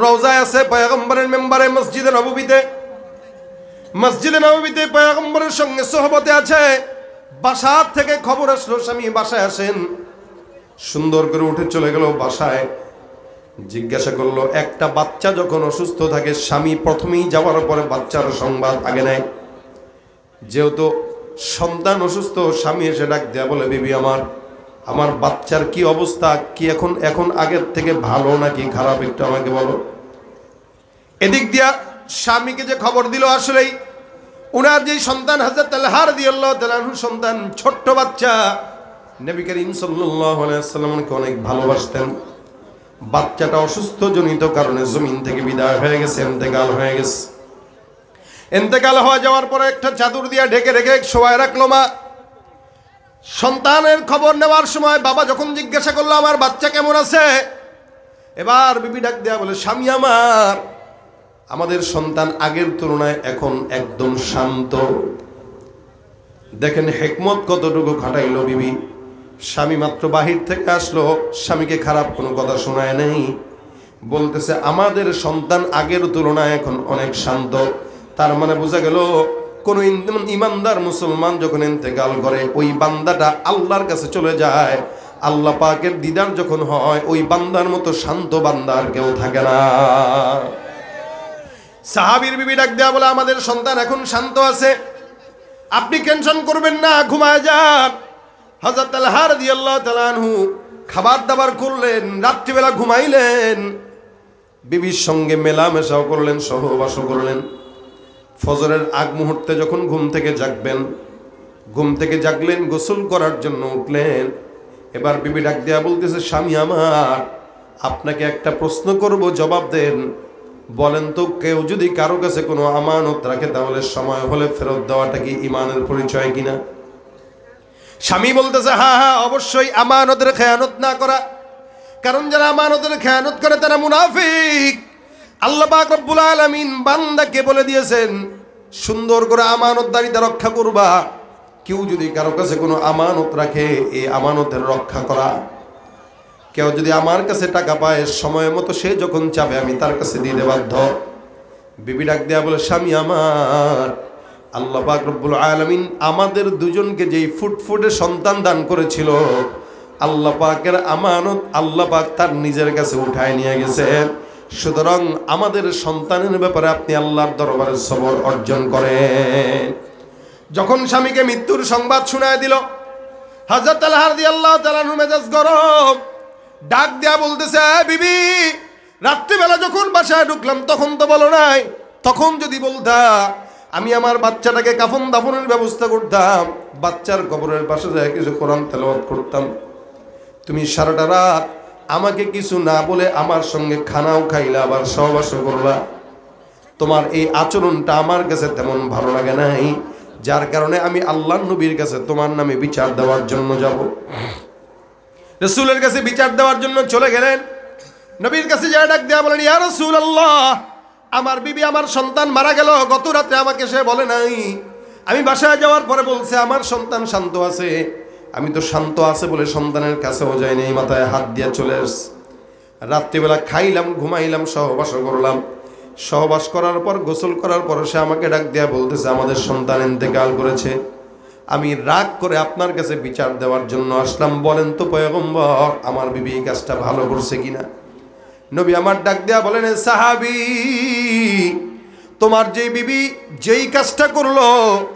রওজায় আছে, পয়গম্বরের মেম্বারে মসজিদে নববীতে পয়গম্বরের সঙ্গে সোহবতে আছে। বাসা থেকে খবর আসলো স্বামী বাসায় আসেন। সুন্দর করে উঠে চলে গেল বাসায়। জিজ্ঞাসা করলো, একটা বাচ্চা যখন অসুস্থ থাকে স্বামী প্রথমেই যাওয়ার পরে বাচ্চার সংবাদ আগে নেয়। যেহেতু সন্তান অসুস্থ, স্বামী এসে ডাক দেয়া বলে, বিবি আমার বাচ্চার কি অবস্থা, কি এখন আগের থেকে ভালো নাকি খারাপ, একটু আমাকে বলো। এদিক দিয়া স্বামীকে যে খবর দিল, আসলেই উনার যে সন্তান হযরত তালহা রাদিয়াল্লাহু তাআলা আনহু সন্তান, ছোট্ট বাচ্চা, নবী করিম সাল্লাল্লাহু আলাইহি ওয়াসাল্লামকে অনেক ভালোবাসতেন। বাচ্চাটা অসুস্থ জনিত কারণে জমিন থেকে বিদায় হয়ে গেছে, ইন্তেকাল হয়ে গেছে। ইন্তেকাল হয়ে যাওয়ার পরে একটা চাদর দিয়া ঢেকে রেখে শোয়ায় রাখলো মা। সন্তানের খবর নেওয়ার সময় বাবা যখন জিজ্ঞাসা করলো, আমার বাচ্চা কেমন আছে, এবার বিবি ডাক দেয়া বলে, স্বামী আমাদের সন্তান আগের তুলনায় এখন একদম শান্ত। দেখেন হিকমত কতটুকু খাটাইলো বিবি। স্বামী মাত্র বাহির থেকে আসলো, স্বামীকে খারাপ কোনো কথা শোনায় নেই, বলতেছে আমাদের সন্তান আগের তুলনায় এখন অনেক শান্ত। তার মানে বোঝা গেল, কোন ইমানদার মুসলমান যখন ইন্তেকাল করে ওই বান্দাটা আল্লাহর কাছে চলে যায়। আল্লাহ পাকের দিদার যখন হয়, ওই বান্দার মতো শান্ত বান্দার কেউ থাকে না। সাহাবীর বিবি ডাক দেয়া বলে, আমাদের সন্তান এখন শান্ত আছে, আপনি টেনশন করবেন না, ঘুমায় যান। হযরত তালহা রাদিয়াল্লাহু তাআলা আনহু খাবার দাবার করলেন, রাত্রিবেলা ঘুমাইলেন, বিবির সঙ্গে মেলামেশাও করলেন, সহবাসও করলেন। ফজরের আগ মুহূর্তে যখন ঘুম থেকে জাগলেন, গোসল করার জন্য উঠলেন। এবার বিবি ডাক দেয়া বলতেছে, স্বামী আপনাকে একটা প্রশ্ন করব, জবাব দেন। বলেন তো, কেউ যদি কারো কাছে কোনো আমানত রাখে তাহলে সময় হলে ফেরত দেওয়াটা কি ঈমানের পরিচয় কিনা? স্বামী বলতেছে, হ্যাঁ অবশ্যই, আমানতের খেয়ানত না করা। কারণ যারা আমানতের খেয়ানত করে তারা মুনাফিক। আল্লাহ পাক রব্বুল আলামিন বান্দাকে বলে দিয়েছেন, সুন্দর করে আমানতদারিতা রক্ষা করবা। কেউ যদি কারো কাছে কোনো আমানত রাখে, এই আমানতের রক্ষা করা। কেউ যদি আমার কাছে টাকা পায়, সময় মতো সে যখন চাবে আমি তার কাছে দিতে বাধ্য। বিবি ডাক দেয়া বলে, স্বামী আল্লাহ পাক রব্বুল আলামিন আমাদের দুজনকে যেই ফুটফুটে সন্তান দান করেছিল, আল্লাহ পাকের আমানত আল্লাহ পাক তার নিজের কাছে উঠায় নিয়ে গেছেন। সুতরাং আমাদের সন্তানের ব্যাপারে আপনি আল্লাহর দরবারে সবর অর্জন করেন। যখন স্বামীকে মৃত্যুর সংবাদ শোনায় দিল, হযরত তালহা রাদিয়াল্লাহু তাআলা আনহু মেজাজ গরম, ডাক দেয়া বলতেছে, বিবি রাত্রিবেলা যখন বাসায় ঢুকলাম তখন তো বলো নাই, তখন যদি বলতা আমি আমার বাচ্চাটাকে কাফন দাফনের ব্যবস্থা করতাম, বাচ্চার কবরের পাশে যায় কিছু কোরআন তেলাওয়াত করতাম। তুমি সারাটা রাত আমাকে কিছু না বলে আমার সঙ্গে খানাও খাইলা, আবার সহবাসও করলা। তোমার এই আচরণটা আমার কাছে তেমন ভালো লাগে নাই, যার কারণে আমি আল্লাহর নবীর কাছে তোমার নামে বিচার দেওয়ার জন্য যাব। রাসূলের কাছে বিচার দেওয়ার জন্য চলে গেলেন। নবীর কাছে যা ডাক দেয়া বলেন, ইয়া রাসূলুল্লাহ, আমার বিবি আমার সন্তান মারা গেল, গত রাতে আমাকে সে বলে নাই, আমি বাসায় যাওয়ার পরে বলছে আমার সন্তান শান্ত আছে। আমি তো শান্ত আছে বলে সন্তানের কাছেও যাইনি, মাথায় হাত দিয়ে চলে আসছে। রাত্রিবেলা খাইলাম, ঘুমাইলাম, সহবাস করলাম। সহবাস করার পর, গোসল করার পর সে আমাকে ডাক দেয়া বলতেছে আমাদের সন্তান ইন্তেকাল করেছে। আমি রাগ করে আপনার কাছে বিচার দেওয়ার জন্য আসলাম। বলেন তো পয়গম্বর, আমার বিবি এই কাজটা ভালো করছে কিনা? নবী আমার ডাক দেয়া বলেন, সাহাবী, তোমার যে বিবি যেই কাজটা করলো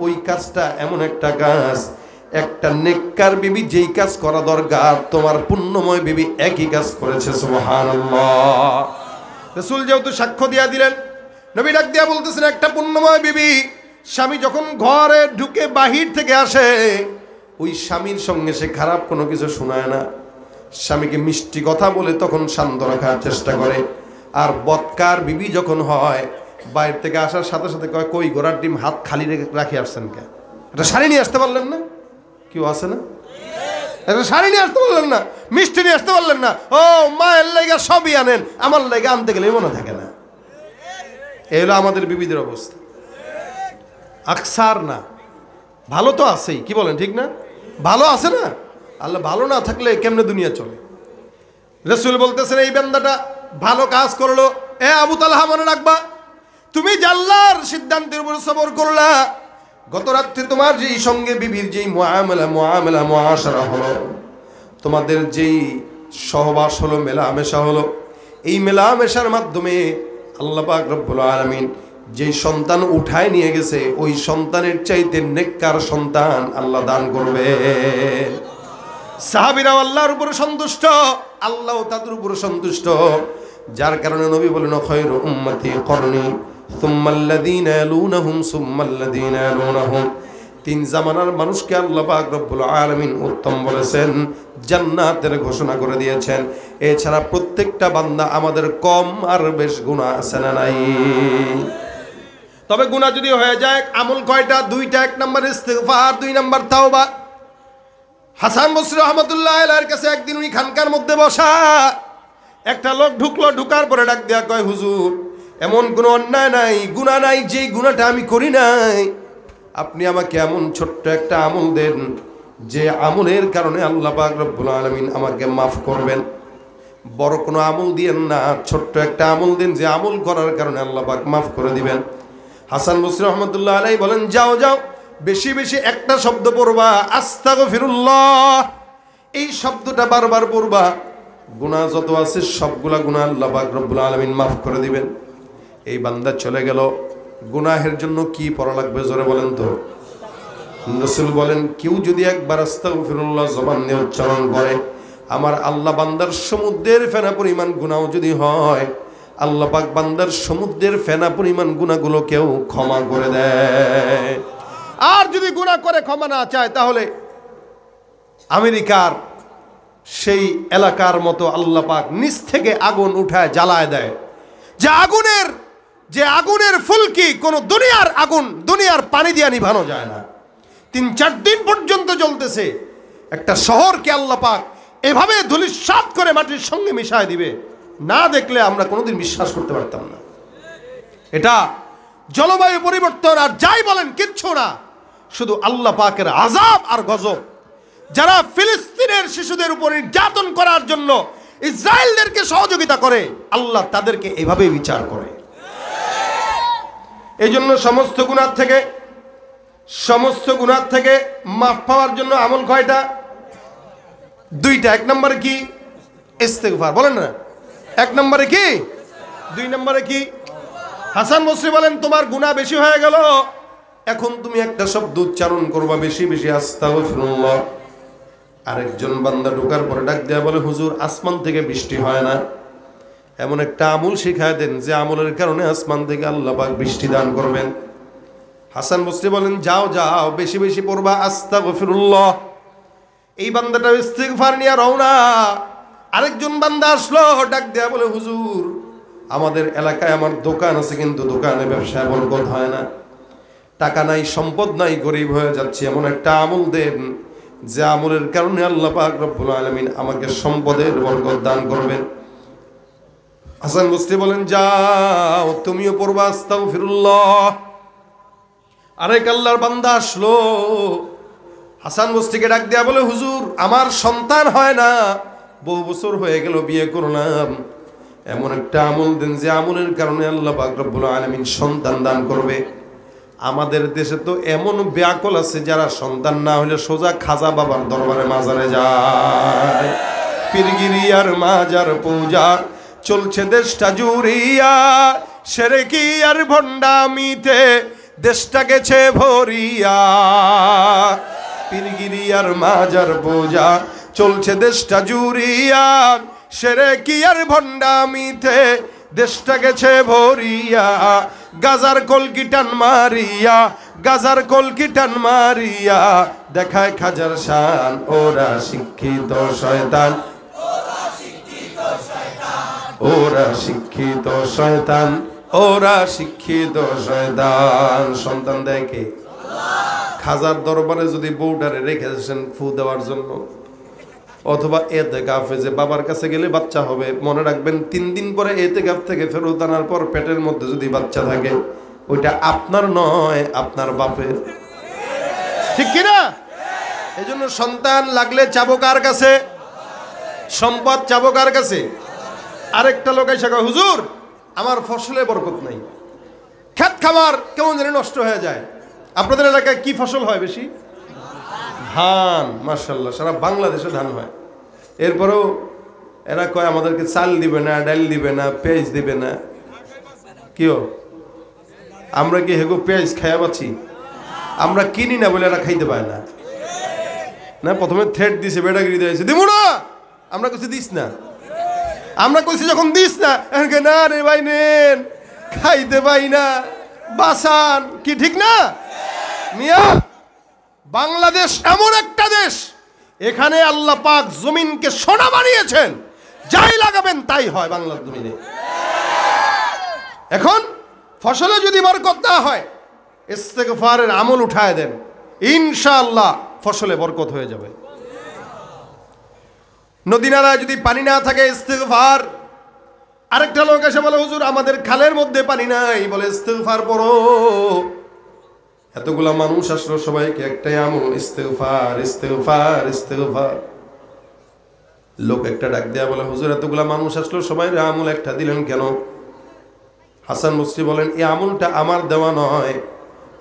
ওই কাজটা এমন একটা কাজ, একটা নেককার বিবি যেই কাজ করা দরকার, তোমার পুণ্যময় বিবি একই কাজ করেছে। সুবহানাল্লাহ। রাসূল যেহেতু সাক্ষ্য দিয়া দিলেন, নবী ডাক দিয়া বলতেছেন, একটা পুণ্যময় বিবি স্বামী যখন ঘরে ঢুকে বাহির থেকে আসে, ওই স্বামীর সঙ্গে সে খারাপ কোনো কিছু শোনায় না, স্বামীকে মিষ্টি কথা বলে তখন শান্ত রাখার চেষ্টা করে। আর বদকার বিবি যখন হয়, বাইরে থেকে আসার সাথে সাথে কয়, কই গোড়ার ডিম হাত খালি রাখি আসছেন কে? এটা শাড়ি নিয়ে আসতে পারলেন না? কেউ আছে না? এটা শাড়ি নিয়ে আসতে পারলেন না, মিষ্টি নিয়ে আসতে পারলেন না, ও মায়ের লেগে সবই আনেন, আমার লেগে আনতে গেলে মনে থাকে না। এই হলো আমাদের বিবিদের অবস্থা। আকসার না, ভালো তো আছেই, কি বলেন ঠিক না? ভালো আছে না? আল্লাহ ভালো না থাকলে কেমনে দুনিয়া চলে? রাসূল বলতেছেন, এই বান্দাটা ভালো কাজ করলো। এ আবু তালহা, মনে রাখবা, তুমি যে আল্লাহর সিদ্ধান্তের উপর সবর করলা, গত রাত্রে তোমার যেই সঙ্গে বিবির যেই মুআশারা হলো, তোমাদের যেই সহবাস হলো, মেলামেশা হলো, এই মেলামেশার মাধ্যমে আল্লাহ পাক রব্বুল আলামিন যেই সন্তান উঠায় নিয়ে গেছে, ওই সন্তানের চাইতে নেককার সন্তান আল্লাহ দান করবে। সাহাবীরা আল্লাহর উপরে সন্তুষ্ট, আল্লাহ তাদের উপরে সন্তুষ্ট, যার কারণে নবী বলেন খায়রু উম্মতি করনি সুম্মাল্লাযীনা ইয়ালুনাহুম সুম্মাল্লাযীনা ইয়ালুনাহুম। তিন জামানার মানুষকে আল্লাহ পাক রব্বুল আলামিন উত্তম বলেছেন, জান্নাতের ঘোষণা করে দিয়েছেন। এছাড়া প্রত্যেকটা বান্দা আমাদের কম আর বেশ গুনাহ আছে না নাই? তবে গুনাহ যদি হয়ে যায়, আমল কয়টা? দুইটা। এক নম্বর ইস্তিগফার, দুই নম্বর তাওবা। হাসান বসরি রহমতুল্লাহ আলাইহির কাছে একদিন উনি খানকার মধ্যে বসা, একটা লোক ঢুকলো, ঢুকার পরে ডাক দেয়া কয়, হুজুর এমন কোনো অন্যায় নাই, গুনাহ নাই, যেই গুনাহটা আমি করি নাই, আপনি আমাকে এমন ছোট্ট একটা আমল দেন যে আমলের কারণে আল্লাহ পাক রব্বুল আলামিন আমাকে মাফ করবেন। বড় কোনো আমল দিয়েন না, ছোট্ট একটা আমল দেন যে আমল করার কারণে আল্লাহ পাক মাফ করে দিবেন। হাসান বসরি রহমতুল্লাহ আলাইহি বলেন, যাও যাও, বেশি বেশি একটা শব্দ পড়বা, আস্তাগফিরুল্লাহ। এই শব্দটা বারবার পড়বা, গুনাহ যত আছে সবগুলা গুনাহ আল্লাহ পাক রব্বুল আলামিন মাফ করে দিবেন। এই বান্দা চলে গেল। গুনাহের জন্য কি পড়া লাগবে জোরে বলেন তো? রাসূল বলেন, কেউ যদি একবার আস্তাগফিরুল্লাহ জবান দিয়ে উচ্চারণ করে, আমার আল্লাহ বান্দার সমুদ্রের ফেনা পরিমাণ গুনাহ যদি হয়, আল্লাহ পাক বান্দার সমুদ্রের ফেনা পরিমাণ গুনাহগুলো কেউ ক্ষমা করে দেয়। আর যদি গুনাহ করে ক্ষমা না চায়, তাহলে আমেরিকার সেই এলাকার মতো আল্লাহ পাক নিচ থেকে আগুন উঠায় জ্বালায় দেয়, যে আগুনের ফুলকি কোন দুনিয়ার আগুন, দুনিয়ার পানি দিয়ে নিভানো যায় না। ৩-৪ দিন পর্যন্ত জ্বলতেছে। একটা শহরকে আল্লাহ পাক এভাবে ধূলিসাৎ করে মাটির সঙ্গে মিশায় দিবে, না দেখলে আমরা কোনোদিন বিশ্বাস করতে পারতাম না। এটা জলবায়ু পরিবর্তন আর যাই বলেন কিচ্ছু না, শুধু আল্লাহ পাকের আযাব আর গজব। যারা ফিলিস্তিনের শিশুদের উপর নির্যাতন করার জন্য ইসরায়েলদেরকে সহযোগিতা করে, আল্লাহ তাদেরকে এভাবে বিচার করে। এই জন্য সমস্ত গুনাহ থেকে মাফ পাওয়ার জন্য আমল কয়টা? দুইটা। এক নম্বরে কি? ইস্তিগফার। বলেন না, এক নম্বরে কি? দুই নম্বরে কি? হাসান বসরি বলেন, তোমার গুনাহ বেশি হয়ে গেল, এখন তুমি একটা শব্দ উচ্চারণ করবা বেশি বেশি, আস্তাগফিরুল্লাহ। আরেকজন বান্দা ঢোকার পরে ডাক দেয়া বলে, হুজুর আসমান থেকে বৃষ্টি হয় না, এমন একটা আমল শিখায় দেন যে আমলের কারণে আসমান থেকে আল্লাহ পাক বৃষ্টি দান করবেন। হাসান বসরি বলেন, যাও যাও, বেশি বেশি পড়বা আস্তাগফিরুল্লাহ। এই বান্দাটা ইস্তিগফার নিয়ে রওনা। আরেকজন বান্দা আসলো, ডাক দেয়া বলে, হুজুর আমাদের এলাকায় আমার দোকান আছে, কিন্তু দোকানে ব্যবসায় বরকত হয় না, টাকা নাই, সম্পদ নাই, গরিব হয়ে যাচ্ছে, এমন একটা আমল দেন যে আমলের কারণে আল্লাহ পাক রব্বুল আলামিন আমাকে সম্পদের বরকত দান করবেন। হাসান বসরি বলেন, যাও তুমিও পড়বা আস্তাগফিরুল্লাহ। আরেক আল্লাহর বান্দা আসলো, হাসান বসরিকে ডাক দেয়া বলে, হুজুর আমার সন্তান হয় না, বহু বছর হয়ে গেল বিয়ে করলাম, এমন একটা আমল দেন যে আমলের কারণে আল্লাহ পাক রব্বুল আলামিন সন্তান দান করবে। আমাদের দেশে তো এমন ব্যাকল আছে, যারা সন্তান না হলে সোজা খাজা বাবার দরবারে মাজারে যায়। পীরগিরি আর মাজার পূজা চলছে দেশটা জুড়িয়া, সেরেকি আর ভণ্ডামিতে দেশটা গেছে ভরিয়া। পীরগিরি আর মাজার পূজা চলছে দেশটা জুড়িয়া, সেরেকি আর ভণ্ডামিতে দেশটা গেছে ভরিয়া। গাজার কলকিটান মারিয়া, গাজার কলকিটান মারিয়া, দেখায় খাজার শান, ওরা শিক্ষিত শয়তান, ওরা শিক্ষিত শয়তান, ওরা শিক্ষিত শয়তান। সন্তান দেখে খাজার দরবারে যদি বউটারে রেখেছেন ফু দেওয়ার জন্য, অথবা এতেকাফে যে বাবার কাছে গেলে বাচ্চা হবে, মনে রাখবেন 3 দিন পরে এতেকাফ থেকে ফেরত আনার পর পেটের মধ্যে যদি বাচ্চা থাকে, ওইটা আপনার নয়, আপনার বাপের। ঠিক কিনা? এই জন্য সন্তান লাগলে চাবো কার কাছে? সম্পদ চাবো কার কাছে? আরেকটা লোক এসে কয়, হুজুর আমার ফসলে বরকত নাই, ক্ষেত খামার কেমন জানি নষ্ট হয়ে যায়, আপনাদের এলাকায় কি ফসল হয় বেশি? ধান। মাশাআল্লাহ, সারা বাংলাদেশে ধান হয়। এরপরেও এরা কয় আমাদেরকে চাল দিবে না, ডাল দিবে না, পেঁয়াজ দিবে না। কিও আমরা কি হেগো পেঁয়াজ খাইয়া পাচ্ছি? আমরা কিনি না বলে এরা খাইতে পায় না। না, প্রথমে থ্রেট দিছে, বেটাগিরি দিয়েছে, দিব না। আমরা কিছু দিস না, আমরা কইছি যখন দিস না, না রে ভাই নেন, খাইতে পাই না, বাসান। কি ঠিক না মিয়া? বাংলাদেশ এমন একটা দেশ, এখানে আল্লাহ পাক জমিনকে সোনা বানিয়েছেন, যাই লাগাবেন তাই হয় বাংলার জমিনে। এখন ফসলে যদি বরকত না হয়, ইস্তেগফারের আমল উঠায় দেন, ইনশাআল্লাহ ফসলে বরকত হয়ে যাবে। নদী নালায় যদি পানি না থাকে, ইস্তেগফার। আরেকটা লোক এসে বলে, হুজুর আমাদের খালের মধ্যে পানি নাই, বলে ইস্তেগফার পড়ো। এতগুলা মানুষ আসলো, সবাইকে একটাই আমল, ইস্তেগফার ইস্তেগফার ইস্তেগফার। লোক একটা ডাক দেয়া বলে, হুজুর এতগুলা মানুষ আসলো, সবাই আমল একটা দিলেন কেন? হাসান বসরি বলেন, এই আমলটা আমার দেওয়া নয়,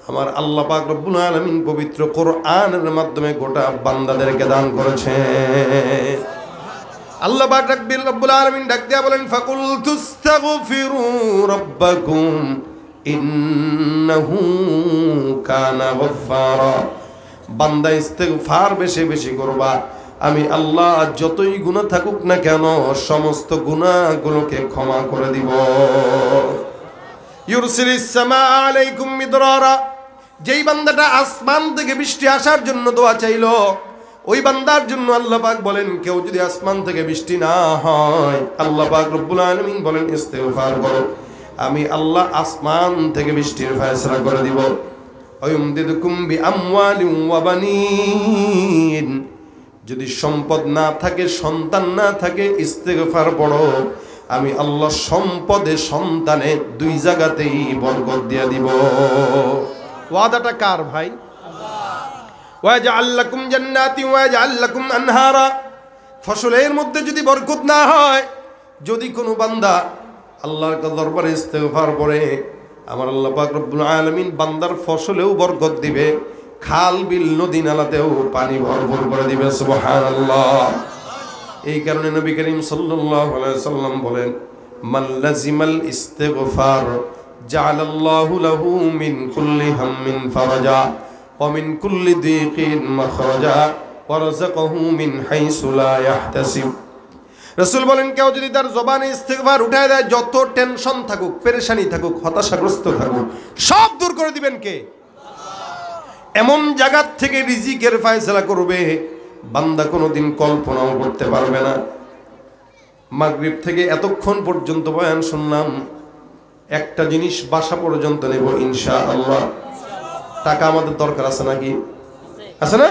আমার আল্লাহ পাক রব্বুল আলামিন পবিত্র কোরআনের মাধ্যমে গোটা বান্দাদেরকে দান করেছে। আল্লাহ পাক রব্বুল আলামিন ডাক দেয়া বলেন, ফাকুল তুস্তাগফিরু রাব্বাকুম ইন্নাহু কানা গফফারা। বান্দা ইস্তেগফার বেশি বেশি করবা, আমি আল্লাহ যতই গুনাহ থাকুক না কেন সমস্ত গুনাহগুলোকে ক্ষমা করে দিব। ইউরসিলিস সামা আলাইকুম মিদরারা। যেই বান্দাটা আসমান থেকে বৃষ্টি আসার জন্য দোয়া চাইলো, ওই বান্দার জন্য আল্লাহ পাক বলেন, কেউ যদি আসমান থেকে বৃষ্টি না হয়, আল্লাহ পাক রব্বুল আলামিন বলেন ইস্তেগফার করো, আমি আল্লাহ আসমান থেকে বৃষ্টির ফয়সালা করে দিব। ওয়ায়ুমদিদুকুম বিআমওয়ালিন ওয়া বানিন। যদি সম্পদ না থাকে, সন্তান না থাকে, ইস্তেগফার পড়ো, আমি আল্লাহ সম্পদে সন্তানে দুই জায়গাতেই বরকত দিয়ে দিব। ওয়াদাটা কার ভাই? ওয়াজআল লাকুম জান্নাতি ওয়াজআল লাকুম আনহারা। ফসলের মধ্যে যদি বরকত না হয়, যদি কোনো বান্দা আল্লাহর দরবারে ইস্তেগফার পড়ে, আমার আল্লাহ পাক রব্বুল আলামিন বান্দার ফসলেও বরকত দিবে, খাল বিল নদী নালাতেও পানি ভরপুর করে দিবে। সুবহানাল্লাহ। এই কারণে নবী করিম সাল্লাল্লাহু আলাইহি সাল্লাম বলেন, মান লাজিমাল ইস্তিগফার জাআলাল্লাহু লাহু মিন কুল্লি হাম্মিন ফারাজা ওয়া মিন কুল্লি দিকিন মাখরাজা ওয়া রাযাকাহু মিন হাইসু লা ইয়াহতাসিব। রাসূল বলেন, কেউ যদি তার জবানে ইস্তিগফার উঠায় দেয়, যত টেনশন থাকুক, পেরেশানি থাকুক, হতাশাগ্রস্ত থাকুক, সব দূর করে দিবেন কে? এমন জায়গা থেকে রিজিকের ফয়সালা করবে বান্দা কোনোদিন কল্পনাও করতে পারবে না। মাগরিব থেকে এতক্ষণ পর্যন্ত বয়ান শুনলাম, একটা জিনিস বাসা পর্যন্ত নেব ইনশাআল্লাহ। টাকা আমাদের দরকার আছে নাকি? আছে না?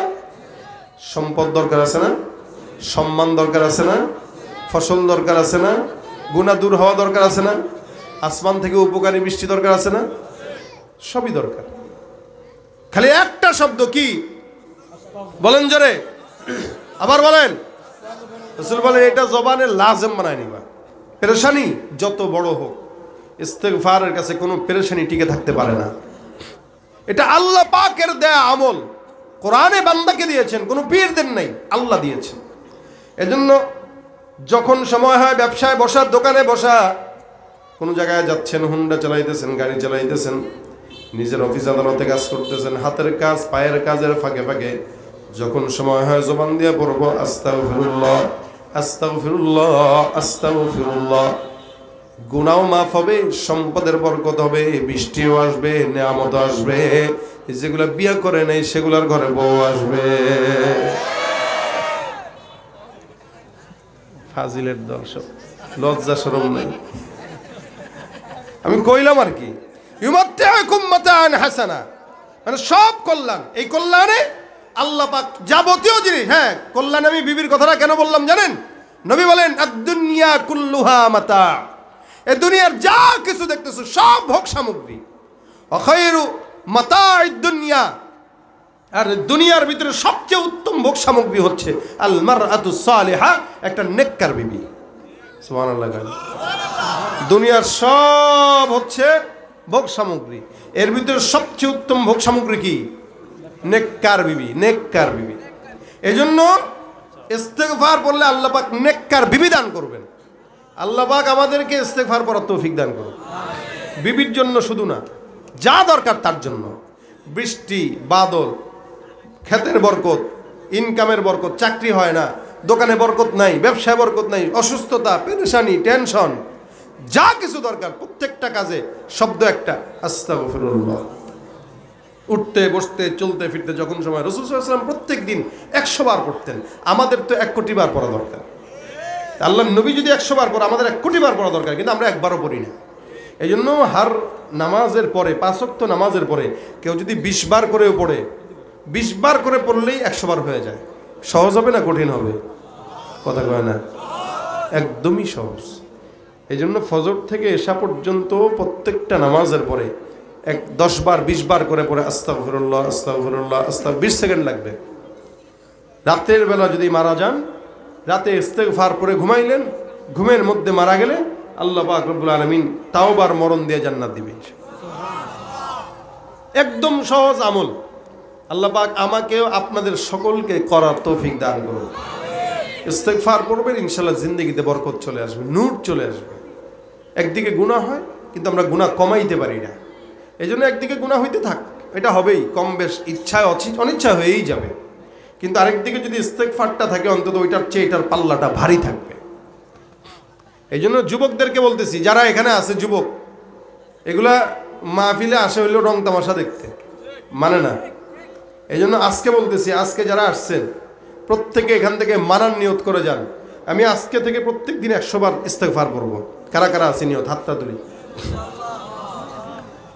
সম্পদ দরকার আছে না? সম্মান দরকার আছে না? ফসল দরকার আছে না? গুনাহ দূর হওয়া দরকার আছে না? আসমান থেকে উপকারী বৃষ্টি দরকার আছে না? সবই দরকার। খালি একটা শব্দ কি বলেন জোরে, আবার বলেন। রাসূল বলেন, এটা জবানে লাজম বানায় নিবা। পেরেশানি যত বড় হোক, ইস্তেগফারের কাছে কোনো পেরেশানি টিকে থাকতে পারে না। এটা আল্লাহ পাকের দেয়া আমল, কোরআনে বান্দাকে দিয়েছেন, কোনো পীর দেন নাই, আল্লাহ দিয়েছেন। এজন্য যখন সময় হয় ব্যবসায় বসা, দোকানে বসা, কোনো জায়গায় যাচ্ছেন, হুন্ডা চালাইতেছেন, গাড়ি চালাইতেছেন, নিজের অফিস আদালতে কাজ করতেছেন, হাতের কাজ পায়ের কাজের ফাঁকে ফাঁকে যখন সময় হয় জবান দিয়ে পড়বো আস্তাগফিরুল্লাহ আস্তাগফিরুল্লাহ আস্তাগফিরুল্লাহ। গুনাহও মাফ হবে, সম্পদের বরকত হবে, বৃষ্টিও আসবে, নিয়ামত আসবে, যেগুলা বিয়ে করে নাই সেগুলার ঘরে বউ আসবে। ফাজিলের দর্শক, লজ্জা শরম নাই। আমি কইলাম আর কি, ইউমাত্তিউকুম মাতাআন হাসানা, মানে সব কল্যাণ। এই কল্যাণে আল্লাহ পাক যাবতীয় জিনিস, হ্যাঁ কল্যাণ। আমি বিবির কথাটা কেন বললাম জানেন? নবী বলেন, আদ-দুনিয়া কুল্লুহা মাতা। এই দুনিয়ার যা কিছু দেখতেছো সব ভোগ সামগ্রী। ওয়া খায়রু মাতা'আদ দুনিয়া, আর দুনিয়ার ভিতরে সবচেয়ে উত্তম ভোগ সামগ্রী হচ্ছে আল মারআতু সালিহা, একটা নেককার বিবি। সুবহানাল্লাহ। দুনিয়ার সব হচ্ছে ভোগ সামগ্রী। এর ভিতরে সবচেয়ে উত্তম ভোগ সামগ্রী কি? নেককার বিবি, নেককার বিবি। এজন্য ইস্তেগফার পড়লে আল্লাহ পাক নেককার বিবি দান করবেন। আল্লাহ পাক আমাদেরকে ইস্তেগফার পড়ার তৌফিক দান করুন। বিবির জন্য শুধু না, যা দরকার তার জন্য। বৃষ্টি, বাদল, ক্ষেতের বরকত, ইনকামের বরকত, চাকরি হয় না, দোকানে বরকত নাই, ব্যবসায় বরকত নাই, অসুস্থতা, পেরেশানি, টেনশন, যা কিছু দরকার প্রত্যেকটা কাজে শব্দ একটা আস্তাগফিরুল্লাহ। উঠতে বসতে চলতে ফিরতে যখন সময় রাসূল সাল্লাল্লাহু আলাইহি ওয়াসাল্লাম প্রত্যেক দিন 100 বার পড়তেন। আমাদের তো 1 কোটি বার পড়া দরকার। আল্লাহর নবী যদি 100 বার পড়ে, আমাদের 1 কোটি বার পড়া দরকার, কিন্তু আমরা একবারও পড়ি না। এই জন্য হার নামাজের পরে, 5 ওয়াক্ত নামাজের পরে কেউ যদি 20 বার করেও পড়ে, 20 বার করে পড়লেই 100 বার হয়ে যায়। সহজ হবে না কঠিন হবে? কথা কয় না, একদমই সহজ। এই জন্য ফজর থেকে এশা পর্যন্ত প্রত্যেকটা নামাজের পরে 10 বার 20 বার করে পড়ে আস্তাগফিরুল্লাহ আস্তাগফিরুল্লাহ 20 সেকেন্ড লাগবে। রাতের বেলা যদি মারা যান, রাতে ইস্তেগফার পরে ঘুমাইলেন, ঘুমের মধ্যে মারা গেলে আল্লাহ পাক রব্বুল আলামিন তাওবার মরণ দিয়ে জান্নাত দিবেন। একদম সহজ আমল। আল্লাহ পাক আমাকেও আপনাদের সকলকে করার তৌফিক দান করুন। ইস্তেগফার পড়বেন, ইনশাআল্লাহ জিন্দেগিতে বরকত চলে আসবে, নূর চলে আসবে। একদিকে গুনাহ হয়, কিন্তু আমরা গুনাহ কমাইতে পারি না। এই জন্য একদিকে গুনাহ হইতে থাক, এটা হবেই, কম বেশ, ইচ্ছায় অনিচ্ছা হয়েই যাবে। কিন্তু আরেকদিকে যদি ইস্তেগফারটা থাকে, অন্তত ওইটার চেয়ে এটার পাল্লাটা ভারী থাকবে। এই জন্য যুবকদেরকে বলতেছি, যারা এখানে আছে যুবক, এগুলা মাহফিলে আসে হইল রং তামাশা দেখতে, মানে না। এই জন্য আজকে বলতেছি, আজকে যারা আসছেন প্রত্যেকে এখান থেকে মানার নিয়ত করে যান, আমি আজকে থেকে প্রত্যেক দিন 100 বার ইস্তেগফার করব। কারা কারা আছে নিয়ত? হাতটা তুলি।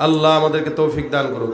আল্লাহ আমাদেরকে তৌফিক দান করুক।